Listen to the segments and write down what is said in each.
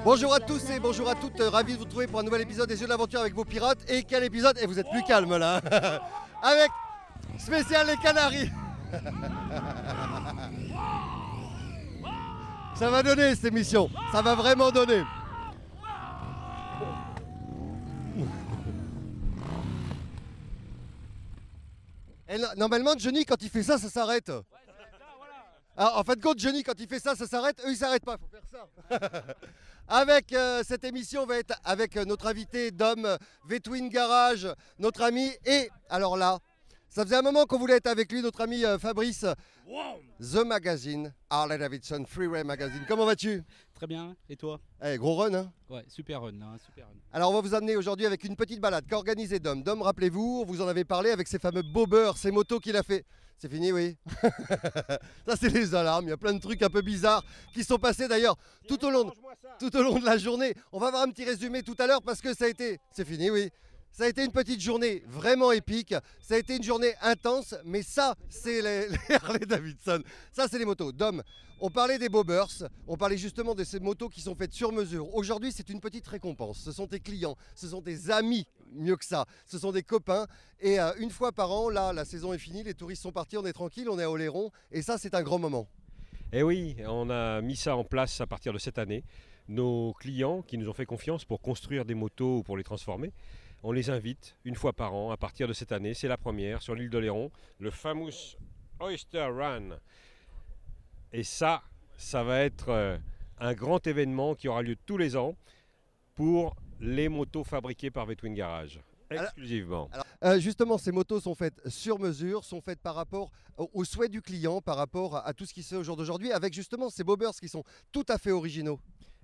Bonjour à tous et bonjour à toutes, ravi de vous retrouver pour un nouvel épisode des Yeux de l'aventure avec vos pirates. Et quel épisode, et vous êtes plus calme là, avec spécial les Canaries. Ça va donner cette émission, ça va vraiment donner. Et normalement Johnny quand il fait ça, ça s'arrête. Alors, en fin de compte, Johnny, quand il fait ça, ça s'arrête. Eux, ils s'arrêtent pas. Faut faire ça. Avec cette émission, on va être avec notre invité Dom, V-Twin Garage, notre ami. Et alors là, ça faisait un moment qu'on voulait être avec lui, notre ami Fabrice. The Magazine, Harley Davidson Freeway Magazine. Comment vas-tu? Très bien. Et toi? Gros run, hein? Ouais, super run, hein, super run. Alors, on va vous amener aujourd'hui avec une petite balade qu'a organisée Dom. Dom, rappelez-vous, vous en avez parlé avec ces fameux bobbers, ces motos qu'il a fait. C'est fini, oui. Ça, c'est les alarmes. Il y a plein de trucs un peu bizarres qui sont passés d'ailleurs tout au long de la journée. On va avoir un petit résumé tout à l'heure parce que ça a été... C'est fini, oui. Ça a été une petite journée vraiment épique. Ça a été une journée intense. Mais ça, c'est les Harley Davidson. Ça, c'est les motos. Dom, on parlait des bobbers. On parlait justement de ces motos qui sont faites sur mesure. Aujourd'hui, c'est une petite récompense. Ce sont tes clients. Ce sont tes amis. Mieux que ça. Ce sont des copains. Et une fois par an, là, la saison est finie. Les touristes sont partis. On est tranquille. On est à Oléron. Et ça, c'est un grand moment. Et oui, on a mis ça en place à partir de cette année. Nos clients qui nous ont fait confiance pour construire des motos ou pour les transformer, on les invite une fois par an à partir de cette année. C'est la première sur l'île d'Oléron, le fameux Oyster Run. Et ça va être un grand événement qui aura lieu tous les ans pour les motos fabriquées par V-Twin Garage. Exclusivement. Alors, justement, ces motos sont faites sur mesure, sont faites par rapport aux souhaits du client, par rapport à tout ce qui se fait au jour d'aujourd'hui, avec justement ces bobbers qui sont tout à fait originaux.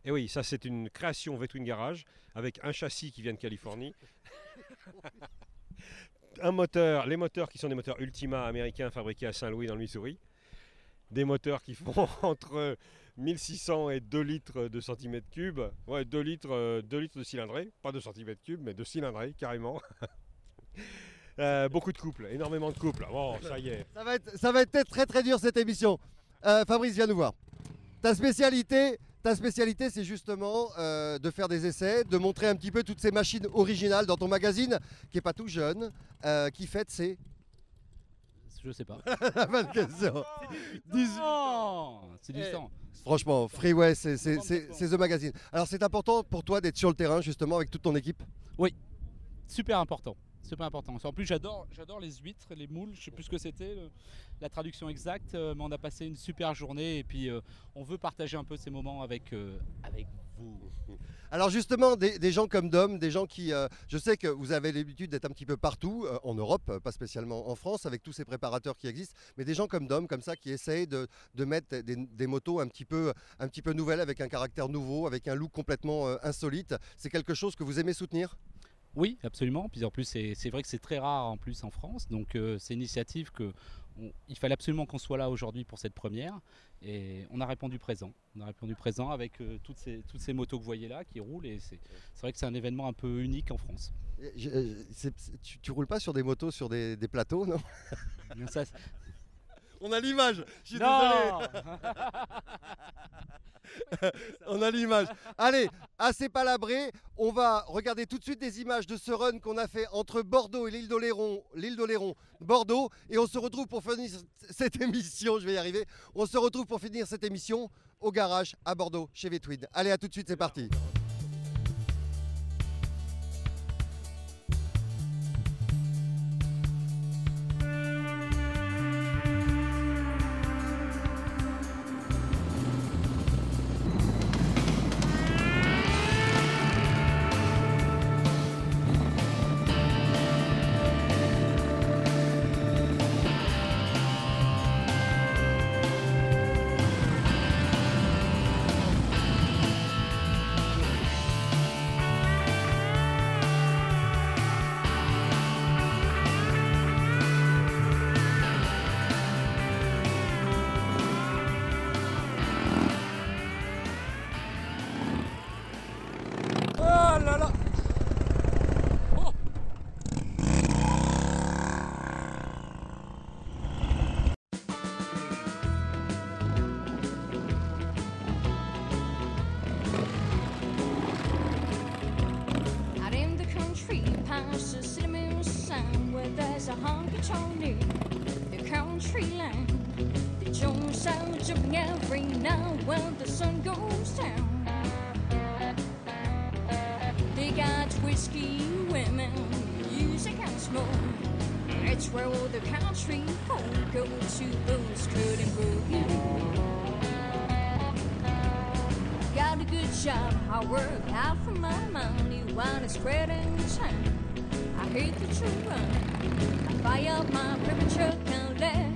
Et oui, ça c'est une création V-Twin Garage avec un châssis qui vient de Californie. Un moteur, les moteurs qui sont des moteurs Ultima américains fabriqués à Saint-Louis dans le Missouri. Des moteurs qui font entre 1600 et 2 litres de centimètres cubes. Ouais, 2 litres de cylindrée, pas de centimètres cubes, mais de cylindrée carrément. Beaucoup de couples, énormément de couples. Bon, ça y est. Ça va être très très dur cette émission. Fabrice, viens nous voir. Ta spécialité, c'est justement de faire des essais, de montrer un petit peu toutes ces machines originales dans ton magazine, qui n'est pas tout jeune, qui fête ses... Je sais pas. La bonne question. 18 ans. C'est du sang. Franchement, Freeway, c'est The Magazine. Alors c'est important pour toi d'être sur le terrain justement avec toute ton équipe? Oui, super important. Super important. En plus, j'adore les huîtres, les moules. Je sais plus ce que c'était, la traduction exacte, mais on a passé une super journée et puis on veut partager un peu ces moments avec vous. Alors justement, des gens comme Dom, des gens qui, je sais que vous avez l'habitude d'être un petit peu partout, en Europe, pas spécialement en France, avec tous ces préparateurs qui existent, mais des gens comme Dom, comme ça, qui essayent de mettre des motos un petit peu nouvelles, avec un caractère nouveau, avec un look complètement insolite. C'est quelque chose que vous aimez soutenir ? Oui, absolument. Puis en plus, c'est vrai que c'est très rare en plus en France. Donc c'est une initiative il fallait absolument qu'on soit là aujourd'hui pour cette première. Et on a répondu présent. On a répondu présent avec toutes ces motos que vous voyez là qui roulent. Et c'est vrai que c'est un événement un peu unique en France. Tu roules pas sur des motos, sur des plateaux, non? Ça, on a l'image. Je suis non désolé. On a l'image. Allez, assez palabré. On va regarder tout de suite des images de ce run qu'on a fait entre Bordeaux et l'île d'Oléron, Bordeaux. Et on se retrouve pour finir cette émission. Je vais y arriver. On se retrouve pour finir cette émission au garage à Bordeaux, chez V-Twin. Allez, à tout de suite, c'est parti. country line. The Jones out jumping every now when the sun goes down. They got whiskey, women, music and smoke. It's where all the country folk go to booze, cut and boogie. Got a good job, I work out for my money while it's spread in town. I hate the true run. I buy up my river truck and let